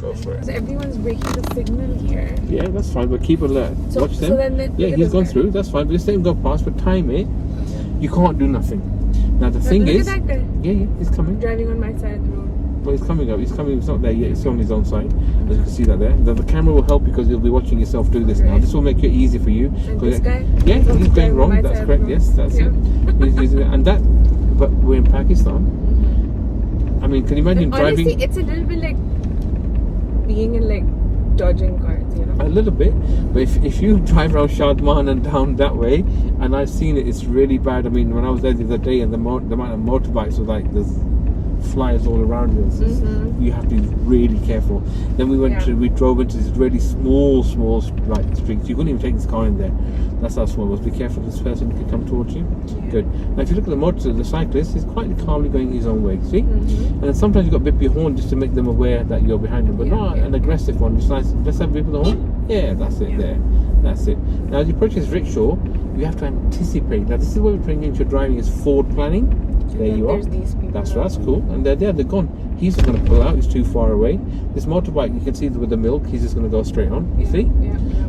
Go for it. So everyone's breaking the signal here. Yeah, that's fine, but keep alert. So, Watch them. So then yeah, he's gone through. That's fine. But just let him go past, but time it. You can't do nothing. Now the thing is, look at that guy. Yeah, he's coming. Driving on my side of the road. Well, he's coming up. He's coming. It's not there yet. It's on his own side. As you can see that there. The camera will help because you'll be watching yourself do this now. This will make it easy for you. And this guy? Yeah, he's going wrong. That's correct. Yes, that's it. And that. But we're in Pakistan. I mean, can you imagine driving? Honestly, it's a little bit like being in like dodging cars, you know. A little bit, but if you drive around Shadman and down that way, and I've seen it, it's really bad. I mean, when I was there the other day, and the amount of motorbikes was like there's flyers all around you. You have to be really careful. Then we drove into this really small like streets. You couldn't even take this car in there. That's how small it was. Be careful, this person could come towards you. Good. Now if you look at the cyclist, he's quite calmly going his own way, see? And then sometimes you've got to bip your horn just to make them aware that you're behind them, but not an aggressive one. Just nice, just have a bip of the horn. Yeah, that's it there. That's it. Now as you approach this rickshaw, you have to anticipate. Now this is what we're training into driving is forward planning. There you are. That's right, that's cool. And they're gone. He's not going to pull out, he's too far away. This motorbike, you can see with the milk, he's just going to go straight on. You see?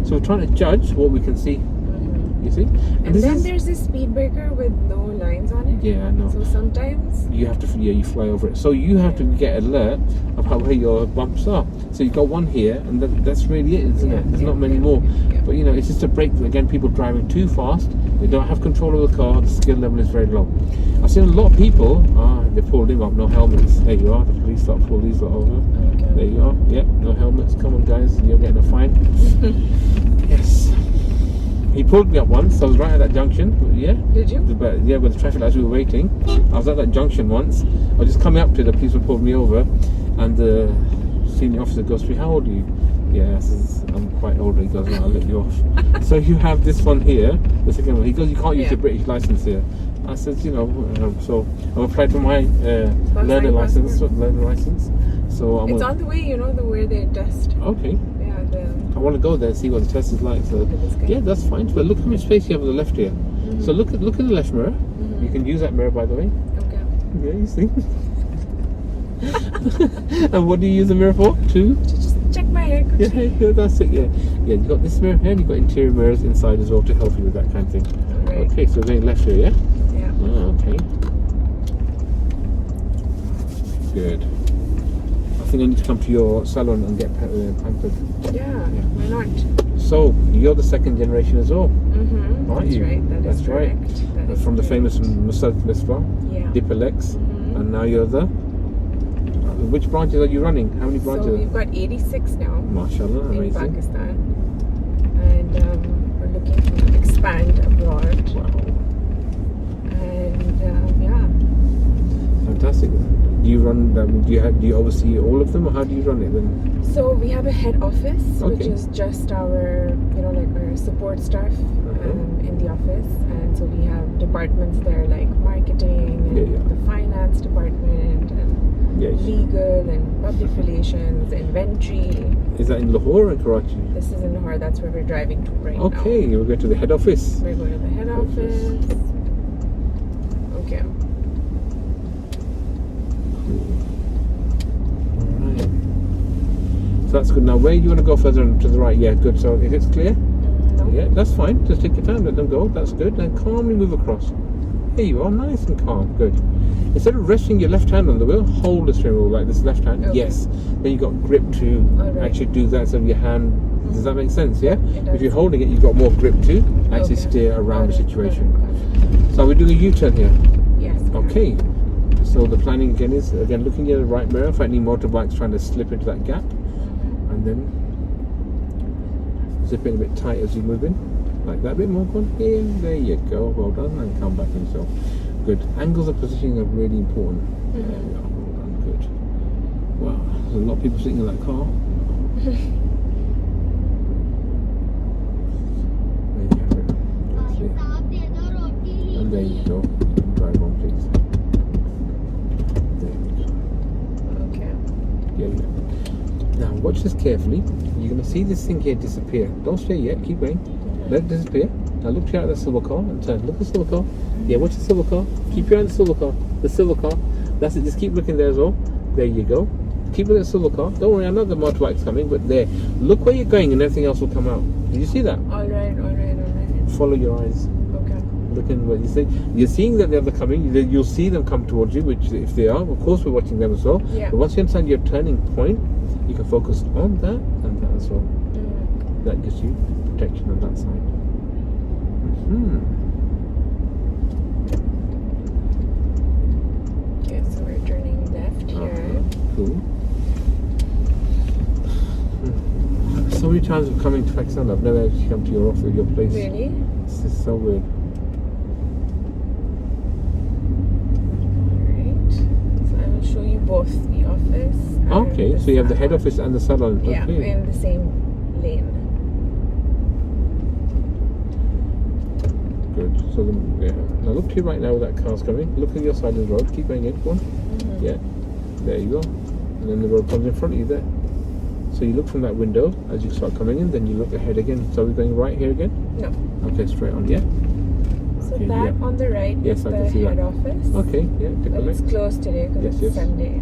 So we're trying to judge what we can see. You see? And then there's this speed breaker with no lines on it. Yeah, I know. So sometimes you have to, you fly over it. So you have to get alert about where your bumps are. So you've got one here, and that's really it, isn't it? There's not many more. But you know, it's just a break. Again, people driving too fast. They don't have control of the car. The skill level is very low. I've seen a lot of people. They pulled him up. No helmets. There you are. The police start pull these lot over. Okay. There you are. Yep. No helmets. Come on, guys. You're getting a fine. Yes. He pulled me up once. I was right at that junction. Yeah. Did you? Yeah, with the traffic lights we were waiting. I was at that junction once. I was just coming up to the policeman pulled me over, and the senior officer goes to me, "How old are you?" Yeah, I says, "I'm quite old." He goes, "No, I'll let you off." So you have this one here, the second one. He goes, "You can't use your British license here." I said, so I've applied for my learner license. So it's on the way, the way they test. Okay. Yeah. I want to go there and see what the test is like. So yeah, that's fine. But look how much space you have on the left here. So look at the left mirror. You can use that mirror, by the way. Okay. Yeah, you see. And what do you use the mirror for? To just check my hair. Yeah, that's it. Yeah, you've got this mirror here, and you've got interior mirrors inside as well to help you with that kind of thing. Right. Okay, so we're going left here, yeah? Yeah. Oh, okay. Good. I think I need to come to your salon and get pampered. Yeah, why not? So, you're the second generation as well, aren't That's you? right, That's right. That is from the famous Misbah, Depilex, and now you're the... Which branches are you running? How many branches? So we've got 86 now. MashaAllah, amazing. In Pakistan. And we're looking to expand abroad. Wow. And fantastic. Do you run them? Do you oversee all of them, or how do you run it then? So we have a head office, which is just our, our support staff in the office, and so we have departments there like marketing, and the finance department, and legal and public relations, inventory. Is that in Lahore or in Karachi? This is in Lahore. That's where we're driving to right now. Okay, we're going to the head office. We're going to the head office. Okay. So that's good. Now, where do you want to go further to the right? Yeah, good. So if it's clear, yeah, that's fine. Just take your time, let them go. That's good. Then calmly move across. There you are, nice and calm. Good. Instead of resting your left hand on the wheel, hold the steering wheel like this left hand. Okay. Yes. Then you've got grip to actually do that. So your hand. Does that make sense? Yeah. If you're holding it, you've got more grip to actually steer around the situation. So we're doing a U-turn here. Yes. Okay. So the planning again is looking at the right mirror for any motorbikes trying to slip into that gap. And then zip in a bit tight as you move in, like that. Bit more on here. There you go. Well done. And come back in. So good. Angles of positioning are really important. There we are. Well done. Good. Wow. There's a lot of people sitting in that car. There you have it. That's it. And there you go. You can drive on, please. There we go. Okay. Yeah. Now watch this carefully. You're going to see this thing here disappear. Don't stay yet, keep going. Let it disappear. Now look straight at the silver car and turn. Look at the silver car. Yeah, watch the silver car. Keep your eye on the silver car. The silver car. That's it, just keep looking there as well. There you go. Keep it a silver car. Don't worry, I know the motorbike's coming, but there. Look where you're going and everything else will come out. Did you see that? All right. Follow your eyes. Okay. Looking what you see. You're seeing that they're coming. You'll see them come towards you, which if they are, of course we're watching them as well. Yeah. But once you understand your turning point, you can focus on that and that as well. That gives you protection on that side. Okay, so we're turning left here. Cool. So many times I've come into Pakistan, I've never actually come to your office, your place. Really? This is so weird. Alright. So I will show you both the office. And Okay, so you have the head office and the salon. Yeah, Okay. in the same lane. Good. So now look to you right now where that car's coming. Look on your side of the road. Keep going in. Go on. Yeah. There you go. And then the road comes in front of you there. So you look from that window as you start coming in, then you look ahead again. So we're going right here again? No. Okay, straight on, yeah? So Okay, that yeah. on the right Yes, is I the can see head that. office. Okay, yeah, take a But look. it's closed today because Yes, it's yes. Sunday.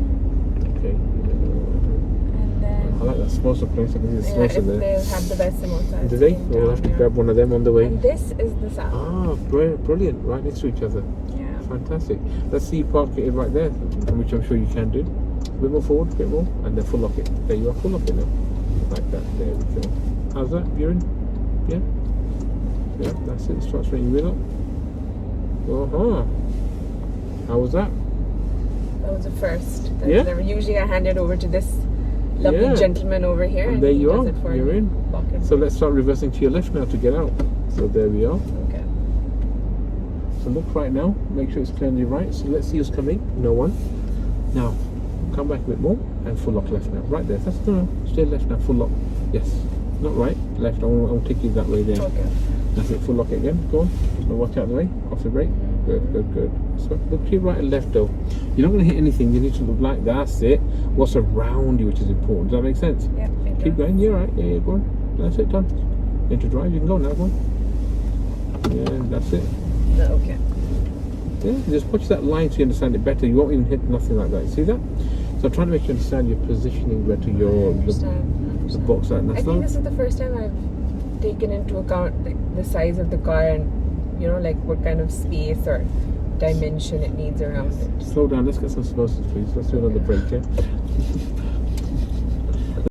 Okay. And then I like that samosa place. I can see the samosa there. they'll have the best samosas. Do they? in We'll have to town, grab one of them on the way. And this is the salon. Brilliant. Right next to each other. Yeah. Fantastic. Let's see you park it right there, which I'm sure you can do. A bit more forward, a bit more, and then full lock it. There you are, full lock it now. Like that. There we go. How's that? You're in? Yeah? Yeah, that's it. Start straighting your wheel up. How was that? That was the first. Yeah? Usually I hand it over to this lovely Yeah. gentleman over here. And there he you does are. it for You're me. in. Lock it. So let's start reversing to your left now to get out. So there we are. Okay. So look right now. Make sure it's clear on your right. So let's see who's coming. No one. Now, come back a bit more and full lock left now. Right there. That's no. Stay left now. Full lock. Yes. Not right. Left. I'll take you that way there. Okay. That's it. Full lock it again. Go on. Now watch out the way. Off the brake. Good. So look to your right and left though. You're not going to hit anything. You need to look like that's it. What's around you, which is important. Does that make sense? Yeah. Keep going. You're right. Yeah. Go on. That's it. Done. Into drive. You can go now. Go on. Yeah. That's it. Okay. Yeah, just watch that line so you understand it better. You won't even hit nothing like that. See that? So I'm trying to make you understand your positioning better, your the box that. I think this is the first time I've taken into account the size of the car and like what kind of space or dimension it needs around it. Slow down. Let's get some samosas, please. Let's do another break, yeah?